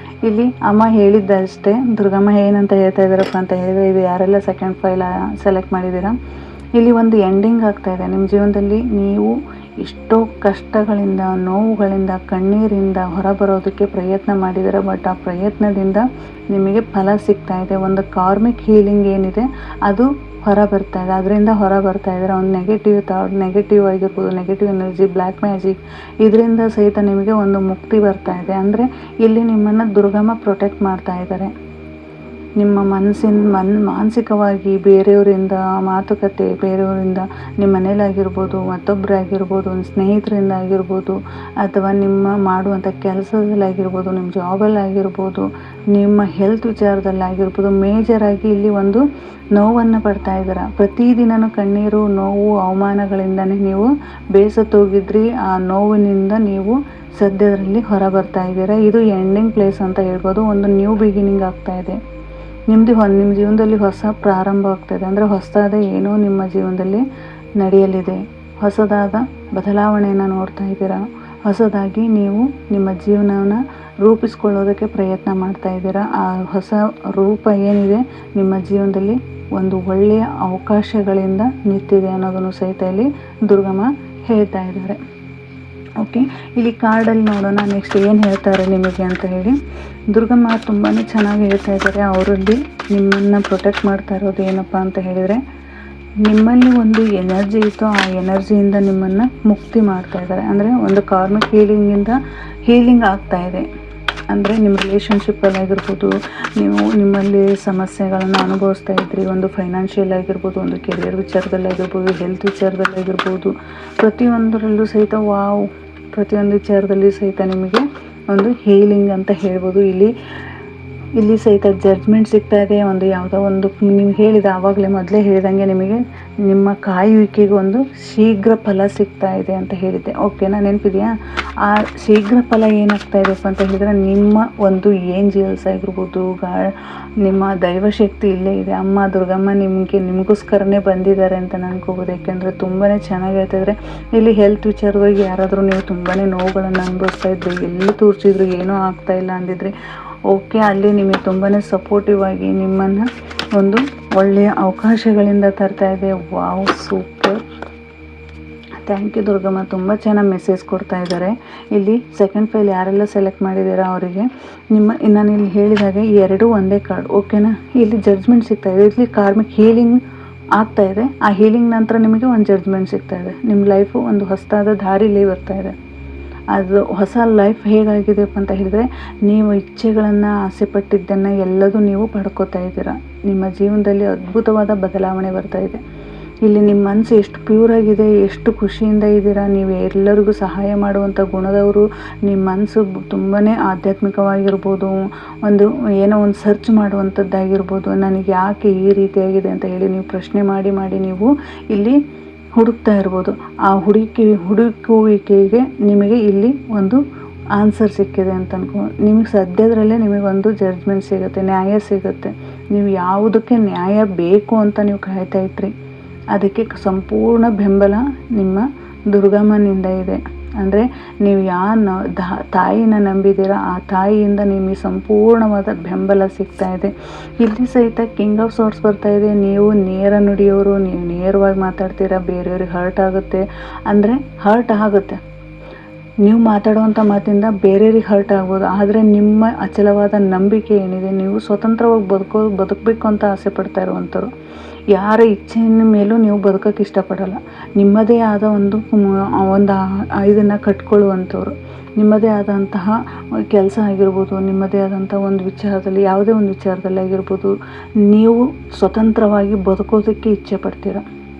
ಇಲ್ಲಿ ಅಮ್ಮ ಹೇಳಿದ್ದಷ್ಟೇ. ದುರ್ಗಮ್ಮ ಏನಂತ ಹೇಳ್ತಾ ಇದ್ದಾರಪ್ಪ ಅಂತ ಹೇಳಿದರೆ, ಇದು ಯಾರೆಲ್ಲ ಸೆಕೆಂಡ್ ಫೈಲ್ ಸೆಲೆಕ್ಟ್ ಮಾಡಿದ್ದೀರಾ ಇಲ್ಲಿ ಒಂದು ಎಂಡಿಂಗ್ ಆಗ್ತಾ ಇದೆ. ನಿಮ್ಮ ಜೀವನದಲ್ಲಿ ನೀವು ಎಷ್ಟೋ ಕಷ್ಟಗಳಿಂದ, ನೋವುಗಳಿಂದ, ಕಣ್ಣೀರಿಂದ ಹೊರಬರೋದಕ್ಕೆ ಪ್ರಯತ್ನ ಮಾಡಿದರೆ, ಬಟ್ ಆ ಪ್ರಯತ್ನದಿಂದ ನಿಮಗೆ ಫಲ ಸಿಗ್ತಾ ಇದೆ. ಒಂದು ಕಾರ್ಮಿಕ್ ಹೀಲಿಂಗ್ ಏನಿದೆ ಅದು ಹೊರ ಬರ್ತಾ ಇದೆ. ಅದರಿಂದ ಹೊರ ಬರ್ತಾ ಇದ್ದಾರೆ. ಒಂದು ನೆಗೆಟಿವ್ ಥಾಟ್, ನೆಗೆಟಿವ್ ಆಗಿರ್ಬೋದು, ನೆಗೆಟಿವ್ ಎನರ್ಜಿ, ಬ್ಲ್ಯಾಕ್ ಮ್ಯಾಜಿಕ್, ಇದರಿಂದ ಸಹಿತ ನಿಮಗೆ ಒಂದು ಮುಕ್ತಿ ಬರ್ತಾ ಇದೆ. ಅಂದರೆ ಇಲ್ಲಿ ನಿಮ್ಮನ್ನು ದುರ್ಗಮ್ಮ ಪ್ರೊಟೆಕ್ಟ್ ಮಾಡ್ತಾ ಇದ್ದಾರೆ. ನಿಮ್ಮ ಮಾನಸಿಕವಾಗಿ ಬೇರೆಯವರಿಂದ ಮಾತುಕತೆ, ಬೇರೆಯವರಿಂದ ನಿಮ್ಮ ಮನೇಲಾಗಿರ್ಬೋದು, ಮತ್ತೊಬ್ಬರಾಗಿರ್ಬೋದು, ಒಂದು ಸ್ನೇಹಿತರಿಂದ ಆಗಿರ್ಬೋದು, ಅಥವಾ ನಿಮ್ಮ ಮಾಡುವಂಥ ಕೆಲಸದಲ್ಲಾಗಿರ್ಬೋದು, ನಿಮ್ಮ ಜಾಬಲ್ಲಾಗಿರ್ಬೋದು, ನಿಮ್ಮ ಹೆಲ್ತ್ ವಿಚಾರದಲ್ಲಾಗಿರ್ಬೋದು, ಮೇಜರಾಗಿ ಇಲ್ಲಿ ಒಂದು ನೋವನ್ನು ಪಡ್ತಾ ಇದ್ದೀರ. ಪ್ರತಿದಿನವೂ ಕಣ್ಣೀರು, ನೋವು, ಅವಮಾನಗಳಿಂದನೇ ನೀವು ಬೇಸತ್ತೋಗಿದ್ರಿ. ಆ ನೋವಿನಿಂದ ನೀವು ಸದ್ಯದಲ್ಲಿ ಹೊರ ಬರ್ತಾ ಇದ್ದೀರಾ. ಇದು ಎಂಡಿಂಗ್ ಪ್ಲೇಸ್ ಅಂತ ಹೇಳ್ಬೋದು. ಒಂದು ನ್ಯೂ ಬಿಗಿನಿಂಗ್ ಆಗ್ತಾ ಇದೆ. ನಿಮ್ಮ ಜೀವನದಲ್ಲಿ ಹೊಸ ಪ್ರಾರಂಭ ಆಗ್ತಾಯಿದೆ. ಅಂದರೆ ಹೊಸದಾದ ಏನೋ ನಿಮ್ಮ ಜೀವನದಲ್ಲಿ ನಡೆಯಲಿದೆ. ಹೊಸದಾದ ಬದಲಾವಣೆಯನ್ನು ನೋಡ್ತಾ ಇದ್ದೀರಾ. ಹೊಸದಾಗಿ ನೀವು ನಿಮ್ಮ ಜೀವನವನ್ನು ರೂಪಿಸ್ಕೊಳ್ಳೋದಕ್ಕೆ ಪ್ರಯತ್ನ ಮಾಡ್ತಾ ಇದ್ದೀರಾ. ಆ ಹೊಸ ರೂಪ ಏನಿದೆ ನಿಮ್ಮ ಜೀವನದಲ್ಲಿ ಒಂದು ಒಳ್ಳೆಯ ಅವಕಾಶಗಳಿಂದ ನಿಂತಿದೆ ಅನ್ನೋದನ್ನು ಸಹಿತ ಇಲ್ಲಿ ದುರ್ಗಮ್ಮ ಹೇಳ್ತಾ ಇದ್ದಾರೆ. ಓಕೆ, ಇಲ್ಲಿ ಕಾರ್ಡಲ್ಲಿ ನೋಡೋಣ ನೆಕ್ಸ್ಟ್ ಏನು ಹೇಳ್ತಾರೆ ನಿಮಗೆ ಅಂತ ಹೇಳಿ. ದುರ್ಗಮ್ಮ ತುಂಬಾ ಚೆನ್ನಾಗಿ ಹೇಳ್ತಾ ಇದ್ದಾರೆ. ಅವರಲ್ಲಿ ನಿಮ್ಮನ್ನು ಪ್ರೊಟೆಕ್ಟ್ ಮಾಡ್ತಾ ಇರೋದು ಏನಪ್ಪ ಅಂತ ಹೇಳಿದರೆ, ನಿಮ್ಮಲ್ಲಿ ಒಂದು ಎನರ್ಜಿ ಇತ್ತು, ಆ ಎನರ್ಜಿಯಿಂದ ನಿಮ್ಮನ್ನು ಮುಕ್ತಿ ಮಾಡ್ತಾ ಇದ್ದಾರೆ. ಅಂದರೆ ಒಂದು ಕಾರ್ಮಿಕ್ ಹೀಲಿಂಗ್ ಆಗ್ತಾ ಇದೆ. ಅಂದರೆ ನಿಮ್ಮ ರಿಲೇಷನ್ಶಿಪ್ಪಲ್ಲಿ ಆಗಿರ್ಬೋದು, ನೀವು ನಿಮ್ಮಲ್ಲಿ ಸಮಸ್ಯೆಗಳನ್ನು ಅನುಭವಿಸ್ತಾ ಇದ್ರಿ. ಒಂದು ಫೈನಾನ್ಷಿಯಲ್ ಆಗಿರ್ಬೋದು, ಒಂದು ಕೆರಿಯರ್ ವಿಚಾರದಲ್ಲಾಗಿರ್ಬೋದು, ಹೆಲ್ತ್ ವಿಚಾರದಲ್ಲಾಗಿರ್ಬೋದು, ಪ್ರತಿಯೊಂದರಲ್ಲೂ ಸಹಿತ ಪ್ರತಿಯೊಂದು ವಿಚಾರದಲ್ಲಿ ಸಹಿತ ನಿಮಗೆ ಒಂದು ಹೀಲಿಂಗ್ ಅಂತ ಹೇಳ್ಬೋದು. ಇಲ್ಲಿ ಸಹಿತ ಜಡ್ಜ್ಮೆಂಟ್ ಸಿಗ್ತಾ ಇದೆ. ಒಂದು ಯಾವುದೋ ಒಂದು ನಿಮ್ಗೆ ಹೇಳಿದ ಆವಾಗಲೇ ಮೊದಲೇ ಹೇಳಿದಂಗೆ ನಿಮಗೆ ನಿಮ್ಮ ಕಾಯುವಿಕೆಗೆ ಒಂದು ಶೀಘ್ರ ಫಲ ಸಿಗ್ತಾ ಇದೆ ಅಂತ ಹೇಳಿದ್ದೆ. ಓಕೆನಾ, ನೆನಪಿದೆಯಾ? ಆ ಶೀಘ್ರ ಫಲ ಏನಾಗ್ತಾ ಇದೆಯಪ್ಪ ಅಂತ ಹೇಳಿದರೆ, ನಿಮ್ಮ ಒಂದು ಏಂಜಲ್ಸ್ ಆಗಿರ್ಬೋದು, ನಿಮ್ಮ ದೈವಶಕ್ತಿ ಇಲ್ಲೇ ಇದೆ. ಅಮ್ಮ ದುರ್ಗಮ್ಮ ನಿಮಗೋಸ್ಕರನೇ ಬಂದಿದ್ದಾರೆ ಅಂತ ಅನ್ಕೋಬೋದು. ಯಾಕೆಂದರೆ ತುಂಬಾ ಚೆನ್ನಾಗಿ ಹೇಳ್ತಾಯಿದ್ರೆ, ಇಲ್ಲಿ ಹೆಲ್ತ್ ವಿಚಾರವಾಗಿ ಯಾರಾದರೂ ನೀವು ತುಂಬಾ ನೋವುಗಳನ್ನು ಅನುಭವಿಸ್ತಾ ಇದ್ರಿ, ಎಲ್ಲಿ ತೋರಿಸಿದ್ರು ಏನೂ ಆಗ್ತಾಯಿಲ್ಲ ಅಂದಿದ್ರಿ, ಓಕೆ, ಅಲ್ಲಿ ನಿಮಗೆ ತುಂಬಾ ಸಪೋರ್ಟಿವ್ ಆಗಿ ನಿಮ್ಮನ್ನು ಒಂದು ಒಳ್ಳೆಯ ಅವಕಾಶಗಳಿಂದ ತರ್ತಾ ಇದೆ. Wow, super, thank you Durgamma. ತುಂಬ ಚೆನ್ನಾಗಿ ಮೆಸೇಜ್ ಕೊಡ್ತಾ ಇದ್ದಾರೆ. ಇಲ್ಲಿ ಸೆಕೆಂಡ್ ಫೈಲ್ ಯಾರೆಲ್ಲ ಸೆಲೆಕ್ಟ್ ಮಾಡಿದ್ದೀರಾ ಅವರಿಗೆ ನಾನು ಇಲ್ಲಿ ಹೇಳಿದಾಗ ಎರಡೂ ಒಂದೇ ಕಾರ್ಡ್. ಓಕೆನಾ, ಇಲ್ಲಿ ಜಡ್ಜ್ಮೆಂಟ್ ಸಿಗ್ತಾ ಇದೆ. ಇಲ್ಲಿ ಕಾರ್ಮಿಕ್ ಹೀಲಿಂಗ್ ಆಗ್ತಾ ಇದೆ. ಆ ಹೀಲಿಂಗ್ ನಂತರ ನಿಮಗೆ ಒಂದು ಜಡ್ಜ್ಮೆಂಟ್ ಸಿಗ್ತಾ ಇದೆ. ನಿಮ್ಮ ಲೈಫು ಒಂದು ಹೊಸದಾದ ದಾರಿಲಿ ಬರ್ತಾ ಇದೆ. ಅದು ಹೊಸ ಲೈಫ್ ಹೇಗಾಗಿದೆಯಪ್ಪ ಅಂತ ಹೇಳಿದರೆ, ನೀವು ಇಚ್ಛೆಗಳನ್ನು, ಆಸೆ ಪಟ್ಟಿದ್ದನ್ನು ಎಲ್ಲದೂ ನೀವು ಪಡ್ಕೋತಾ ಇದ್ದೀರಾ. ನಿಮ್ಮ ಜೀವನದಲ್ಲಿ ಅದ್ಭುತವಾದ ಬದಲಾವಣೆ ಬರ್ತಾ ಇದೆ. ಇಲ್ಲಿ ನಿಮ್ಮ ಮನಸ್ಸು ಎಷ್ಟು ಪ್ಯೂರ್ ಆಗಿದೆ, ಎಷ್ಟು ಖುಷಿಯಿಂದ ಇದ್ದೀರಾ. ನೀವು ಎಲ್ಲರಿಗೂ ಸಹಾಯ ಮಾಡುವಂಥ ಗುಣದವರು. ನಿಮ್ಮ ಮನಸ್ಸು ತುಂಬಾ ಆಧ್ಯಾತ್ಮಿಕವಾಗಿರ್ಬೋದು, ಒಂದು ಏನೋ ಒಂದು ಸರ್ಚ್ ಮಾಡುವಂಥದ್ದಾಗಿರ್ಬೋದು. ನನಗೆ ಯಾಕೆ ಈ ರೀತಿಯಾಗಿದೆ ಅಂತ ಹೇಳಿ ನೀವು ಪ್ರಶ್ನೆ ಮಾಡಿ ನೀವು ಇಲ್ಲಿ ಹುಡುಕ್ತಾ ಇರ್ಬೋದು. ಆ ಹುಡುಕುವಿಕೆಗೆ ನಿಮಗೆ ಇಲ್ಲಿ ಒಂದು ಆನ್ಸರ್ ಸಿಕ್ಕಿದೆ ಅಂತ ನಿಮಗೆ ಸದ್ಯದರಲ್ಲೇ ನಿಮಗೊಂದು ಜಡ್ಜ್ಮೆಂಟ್ ಸಿಗುತ್ತೆ, ನ್ಯಾಯ ಸಿಗುತ್ತೆ. ನೀವು ಯಾವುದಕ್ಕೆ ನ್ಯಾಯ ಬೇಕು ಅಂತ ನೀವು ಕಾಯ್ತಾ ಇದ್ರಿ, ಅದಕ್ಕೆ ಸಂಪೂರ್ಣ ಬೆಂಬಲ ನಿಮ್ಮ ದುರ್ಗಮ್ಮನಿಂದ ಇದೆ. ಅಂದರೆ ನೀವು ತಾಯಿನ ನಂಬಿದ್ದೀರಾ, ಆ ತಾಯಿಯಿಂದ ನಿಮಗೆ ಸಂಪೂರ್ಣವಾದ ಬೆಂಬಲ ಸಿಗ್ತಾ ಇದೆ. ಇಲ್ಲಿ ಸಹಿತ ಕಿಂಗ್ ಆಫ್ ಸಾರ್ಟ್ಸ್ ಬರ್ತಾ ಇದೆ. ನೀವು ನೇರ ನುಡಿಯೋರು, ನೀವು ನೇರವಾಗಿ ಮಾತಾಡ್ತೀರಾ. ಬೇರೆಯವ್ರಿಗೆ ಹರ್ಟ್ ಆಗುತ್ತೆ, ಅಂದರೆ ಹರ್ಟ್ ಆಗುತ್ತೆ. ನೀವು ಮಾತಾಡುವಂಥ ಮಾತಿಂದ ಬೇರೆಯವ್ರಿಗೆ ಹರ್ಟ್ ಆಗ್ಬೋದು. ಆದರೆ ನಿಮ್ಮ ಅಚಲವಾದ ನಂಬಿಕೆ ಏನಿದೆ, ನೀವು ಸ್ವತಂತ್ರವಾಗಿ ಬದುಕಬೇಕು ಅಂತ ಆಸೆ ಪಡ್ತಾ ಇರುವಂಥವ್ರು. ಯಾರ ಇಚ್ಛೆಯ ಮೇಲೂ ನೀವು ಬದುಕೋಕ್ಕೆ ಇಷ್ಟಪಡಲ್ಲ. ನಿಮ್ಮದೇ ಆದ ಒಂದು ಇದನ್ನು ಕಟ್ಕೊಳ್ಳುವಂಥವ್ರು. ನಿಮ್ಮದೇ ಆದಂತಹ ಕೆಲಸ ಆಗಿರ್ಬೋದು, ನಿಮ್ಮದೇ ಆದಂಥ ಒಂದು ವಿಚಾರದಲ್ಲಿ, ಯಾವುದೇ ಒಂದು ವಿಚಾರದಲ್ಲಿ ಆಗಿರ್ಬೋದು, ನೀವು ಸ್ವತಂತ್ರವಾಗಿ ಬದುಕೋದಕ್ಕೆ ಇಚ್ಛೆ ಪಡ್ತೀರ.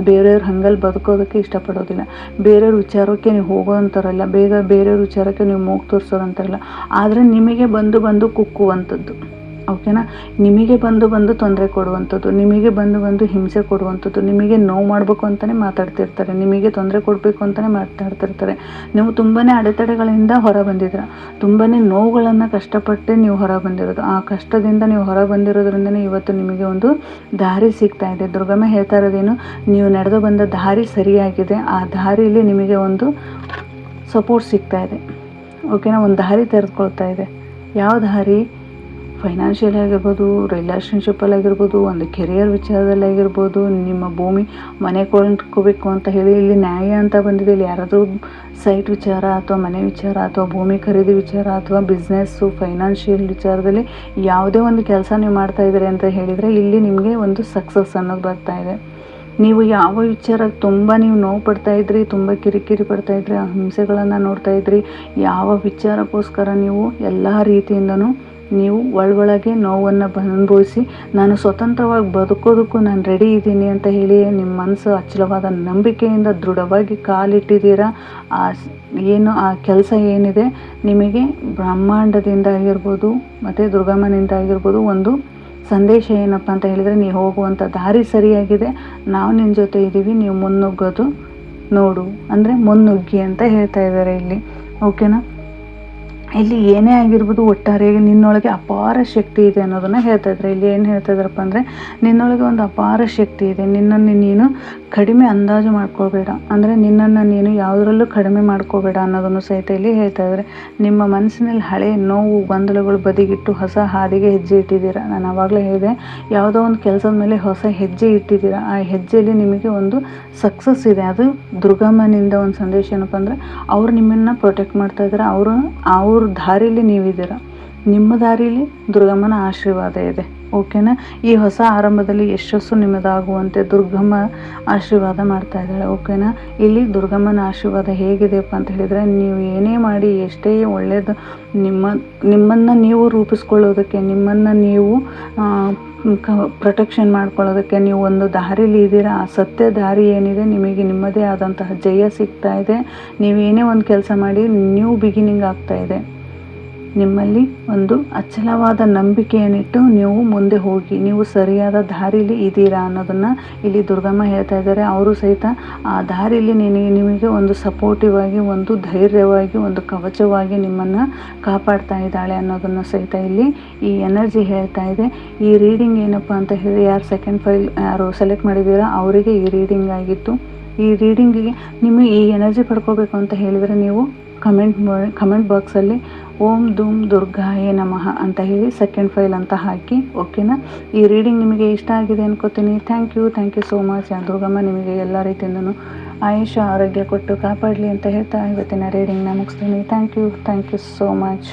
ಬೇರೆಯವ್ರ ಹಂಗಲ್ಲಿ ಬದುಕೋದಕ್ಕೆ ಇಷ್ಟಪಡೋದಿಲ್ಲ. ಬೇರೆಯವ್ರ ವಿಚಾರಕ್ಕೆ ನೀವು ಹೋಗೋವಂಥರಲ್ಲ, ಬೇರೆಯವ್ರ ವಿಚಾರಕ್ಕೆ ನೀವು ಮೂಗು ತೋರಿಸೋದಂತಾರಲ್ಲ. ಆದರೆ ನಿಮಗೆ ಬಂದು ಕುಕ್ಕುವಂಥದ್ದು. ಓಕೆನಾ, ನಿಮಗೆ ಬಂದು ತೊಂದರೆ ಕೊಡುವಂಥದ್ದು, ನಿಮಗೆ ಬಂದು ಹಿಂಸೆ ಕೊಡುವಂಥದ್ದು, ನಿಮಗೆ ನೋವು ಮಾಡಬೇಕು ಅಂತಲೇ ಮಾತಾಡ್ತಿರ್ತಾರೆ, ನಿಮಗೆ ತೊಂದರೆ ಕೊಡಬೇಕು ಅಂತಲೇ ಮಾತಾಡ್ತಿರ್ತಾರೆ. ನೀವು ತುಂಬಾ ಅಡೆತಡೆಗಳಿಂದ ಹೊರ ಬಂದಿದ್ದೀರ, ತುಂಬಾ ನೋವುಗಳನ್ನು ಕಷ್ಟಪಟ್ಟು ನೀವು ಹೊರ ಬಂದಿರೋದು. ಆ ಕಷ್ಟದಿಂದ ನೀವು ಹೊರ ಬಂದಿರೋದ್ರಿಂದನೇ ಇವತ್ತು ನಿಮಗೆ ಒಂದು ದಾರಿ ಸಿಗ್ತಾ ಇದೆ. ದುರ್ಗಮ್ಮ ಹೇಳ್ತಾ ಇರೋದೇನು, ನೀವು ನಡೆದು ಬಂದ ದಾರಿ ಸರಿಯಾಗಿದೆ. ಆ ದಾರಿಯಲ್ಲಿ ನಿಮಗೆ ಒಂದು ಸಪೋರ್ಟ್ ಸಿಗ್ತಾ ಇದೆ. ಓಕೆನಾ, ಒಂದು ದಾರಿ ತೆರೆದುಕೊಳ್ತಾ ಇದೆ. ಯಾವ ದಾರಿ? ಫೈನಾನ್ಷಿಯಲ್ ಆಗಿರ್ಬೋದು, ರಿಲೇಷನ್ಶಿಪ್ಪಲ್ಲಾಗಿರ್ಬೋದು, ಒಂದು ಕೆರಿಯರ್ ವಿಚಾರದಲ್ಲಾಗಿರ್ಬೋದು, ನಿಮ್ಮ ಭೂಮಿ ಮನೆ ಕೊಂಡ್ಕೋಬೇಕು ಅಂತ ಹೇಳಿ ಇಲ್ಲಿ ನ್ಯಾಯ ಅಂತ ಬಂದಿದೆ. ಇಲ್ಲಿ ಯಾರಾದರೂ ಸೈಟ್ ವಿಚಾರ ಅಥವಾ ಮನೆ ವಿಚಾರ ಅಥವಾ ಭೂಮಿ ಖರೀದಿ ವಿಚಾರ ಅಥವಾ ಬಿಸ್ನೆಸ್ಸು, ಫೈನಾನ್ಷಿಯಲ್ ವಿಚಾರದಲ್ಲಿ ಯಾವುದೇ ಒಂದು ಕೆಲಸ ನೀವು ಮಾಡ್ತಾ ಇದ್ದೀರಿ ಅಂತ ಹೇಳಿದರೆ ಇಲ್ಲಿ ನಿಮಗೆ ಒಂದು ಸಕ್ಸಸ್ ಅನ್ನೋದು ಬರ್ತಾ ಇದೆ. ನೀವು ಯಾವ ವಿಚಾರಕ್ಕೆ ತುಂಬ ನೀವು ನೋವು ಪಡ್ತಾಯಿದ್ರಿ, ತುಂಬ ಕಿರಿಕಿರಿ ಪಡ್ತಾಯಿದ್ರಿ, ಹಿಂಸೆಗಳನ್ನು ನೋಡ್ತಾಯಿದ್ರಿ, ಯಾವ ವಿಚಾರಕ್ಕೋಸ್ಕರ ನೀವು ಎಲ್ಲ ರೀತಿಯಿಂದನೂ ನೀವು ಒಳಗೊಳಗೆ ನೋವನ್ನು ಅನುಭವಿಸಿ ನಾನು ಸ್ವತಂತ್ರವಾಗಿ ಬದುಕೋದಕ್ಕೂ ನಾನು ರೆಡಿ ಇದ್ದೀನಿ ಅಂತ ಹೇಳಿ ನಿಮ್ಮ ಮನಸ್ಸು ಅಚಲವಾದ ನಂಬಿಕೆಯಿಂದ ದೃಢವಾಗಿ ಕಾಲಿಟ್ಟಿದ್ದೀರಾ. ಆ ಕೆಲಸ ಏನಿದೆ ನಿಮಗೆ ಬ್ರಹ್ಮಾಂಡದಿಂದ ಆಗಿರ್ಬೋದು ಮತ್ತು ದುರ್ಗಮ್ಮನಿಂದ ಆಗಿರ್ಬೋದು ಒಂದು ಸಂದೇಶ ಏನಪ್ಪ ಅಂತ ಹೇಳಿದರೆ, ನೀವು ಹೋಗುವಂಥ ದಾರಿ ಸರಿಯಾಗಿದೆ, ನಾವು ನಿನ್ನ ಜೊತೆ ಇದ್ದೀವಿ, ನೀವು ಮುನ್ನುಗ್ಗೋದು ನೋಡು ಅಂದರೆ ಮುನ್ನುಗ್ಗಿ ಅಂತ ಹೇಳ್ತಾ ಇದ್ದಾರೆ ಇಲ್ಲಿ. ಓಕೆನಾ? ಇಲ್ಲಿ ಏನೇ ಆಗಿರ್ಬೋದು, ಒಟ್ಟಾರೆಯಾಗಿ ನಿನ್ನೊಳಗೆ ಅಪಾರ ಶಕ್ತಿ ಇದೆ ಅನ್ನೋದನ್ನು ಹೇಳ್ತಾ ಇದ್ದಾರೆ. ಇಲ್ಲಿ ಏನು ಹೇಳ್ತಾ ಇದ್ದಾರಪ್ಪ ಅಂದರೆ, ನಿನ್ನೊಳಗೆ ಒಂದು ಅಪಾರ ಶಕ್ತಿ ಇದೆ, ನಿನ್ನನ್ನು ನೀನು ಕಡಿಮೆ ಅಂದಾಜು ಮಾಡ್ಕೋಬೇಡ, ಅಂದರೆ ನಿನ್ನನ್ನು ನೀನು ಯಾವುದರಲ್ಲೂ ಕಡಿಮೆ ಮಾಡ್ಕೋಬೇಡ ಅನ್ನೋದನ್ನು ಸಹಿತ ಇಲ್ಲಿ ಹೇಳ್ತಾ ಇದ್ದಾರೆ. ನಿಮ್ಮ ಮನಸ್ಸಿನಲ್ಲಿ ಹಳೆ ನೋವು ಗೊಂದಲಗಳು ಬದಿಗಿಟ್ಟು ಹೊಸ ಹಾದಿಗೆ ಹೆಜ್ಜೆ ಇಟ್ಟಿದ್ದೀರಾ. ನಾನು ಆವಾಗಲೇ ಹೇಳಿದೆ, ಯಾವುದೋ ಒಂದು ಕೆಲಸದ ಮೇಲೆ ಹೊಸ ಹೆಜ್ಜೆ ಇಟ್ಟಿದ್ದೀರಾ. ಆ ಹೆಜ್ಜೆಯಲ್ಲಿ ನಿಮಗೆ ಒಂದು ಸಕ್ಸಸ್ ಇದೆ. ಅದು ದುರ್ಗಮ್ಮನಿಂದ ಒಂದು ಸಂದೇಶ ಏನಪ್ಪ ಅಂದರೆ, ಅವರು ನಿಮ್ಮನ್ನು ಪ್ರೊಟೆಕ್ಟ್ ಮಾಡ್ತಾ ಇದ್ದಾರೆ. ಅವ್ರ ದಾರಿಲಿ ನೀವಿದ್ದೀರಾ, ನಿಮ್ಮ ದಾರಿಲಿ ದುರ್ಗಮ್ಮನ ಆಶೀರ್ವಾದ ಇದೆ. ಓಕೆನಾ? ಈ ಹೊಸ ಆರಂಭದಲ್ಲಿ ಯಶಸ್ಸು ನಿಮ್ಮದಾಗುವಂತೆ ದುರ್ಗಮ್ಮ ಆಶೀರ್ವಾದ ಮಾಡ್ತಾ ಇದ್ದಾಳೆ. ಓಕೆನಾ? ಇಲ್ಲಿ ದುರ್ಗಮ್ಮನ ಆಶೀರ್ವಾದ ಹೇಗಿದೆಯಪ್ಪ ಅಂತ ಹೇಳಿದರೆ, ನೀವು ಏನೇ ಮಾಡಿ ಎಷ್ಟೇ ಒಳ್ಳೆಯದು ನಿಮ್ಮನ್ನು ನೀವು ರೂಪಿಸ್ಕೊಳ್ಳೋದಕ್ಕೆ, ನಿಮ್ಮನ್ನು ನೀವು ಪ್ರೊಟೆಕ್ಷನ್ ಮಾಡ್ಕೊಳ್ಳೋದಕ್ಕೆ ನೀವು ಒಂದು ದಾರಿಲಿ ಇದ್ದೀರಾ. ಆ ಸತ್ಯ ದಾರಿ ಏನಿದೆ, ನಿಮಗೆ ನಿಮ್ಮದೇ ಆದಂತಹ ಜಯ ಸಿಗ್ತಾ ಇದೆ. ನೀವೇನೇ ಒಂದು ಕೆಲಸ ಮಾಡಿ ನ್ಯೂ ಬಿಗಿನಿಂಗ್ ಆಗ್ತಾ ಇದೆ. ನಿಮ್ಮಲ್ಲಿ ಒಂದು ಅಚಲವಾದ ನಂಬಿಕೆಯನ್ನಿಟ್ಟು ನೀವು ಮುಂದೆ ಹೋಗಿ, ನೀವು ಸರಿಯಾದ ದಾರಿಲಿ ಇದ್ದೀರಾ ಅನ್ನೋದನ್ನು ಇಲ್ಲಿ ದುರ್ಗಮ್ಮ ಹೇಳ್ತಾ ಇದ್ದಾರೆ. ಅವರು ಸಹಿತ ಆ ದಾರಿಲಿ ನಿಮಗೆ ಒಂದು ಸಪೋರ್ಟಿವ್ ಆಗಿ, ಒಂದು ಧೈರ್ಯವಾಗಿ, ಒಂದು ಕವಚವಾಗಿ ನಿಮ್ಮನ್ನು ಕಾಪಾಡ್ತಾ ಇದ್ದಾಳೆ ಅನ್ನೋದನ್ನು ಸಹಿತ ಇಲ್ಲಿ ಈ ಎನರ್ಜಿ ಹೇಳ್ತಾ ಇದೆ. ಈ ರೀಡಿಂಗ್ ಏನಪ್ಪ ಅಂತ ಹೇಳಿದ್ರೆ, ಯಾರು ಸೆಕೆಂಡ್ ಫೈಲ್ ಯಾರು ಸೆಲೆಕ್ಟ್ ಮಾಡಿದ್ದೀರಾ ಅವರಿಗೆ ಈ ರೀಡಿಂಗ್ ಆಗಿತ್ತು. ಈ ರೀಡಿಂಗಿಗೆ ನಿಮಗೆ ಈ ಎನರ್ಜಿ ಪಡ್ಕೋಬೇಕು ಅಂತ ಹೇಳಿದರೆ, ನೀವು ಕಮೆಂಟ್ ಬಾಕ್ಸಲ್ಲಿ ಓಂ ಧೂಮ್ ದುರ್ಗಾಯೇ ನಮಃ ಅಂತ ಹೇಳಿ ಸೆಕೆಂಡ್ ಫೈಲ್ ಅಂತ ಹಾಕಿ. ಓಕೆನಾ? ಈ ರೀಡಿಂಗ್ ನಿಮಗೆ ಇಷ್ಟ ಆಗಿದೆ ಅನ್ಕೋತೀನಿ. Thank you so much. Durgamma ನಿಮಗೆ ಎಲ್ಲ ರೀತಿಯಿಂದನೂ ಆಯುಷ್ಯ ಆರೋಗ್ಯ ಕೊಟ್ಟು ಕಾಪಾಡಲಿ ಅಂತ ಹೇಳ್ತಾ ಇವತ್ತಿನ ರೀಡಿಂಗ್ನ ಮುಗಿಸ್ತೀನಿ. Thank you so much.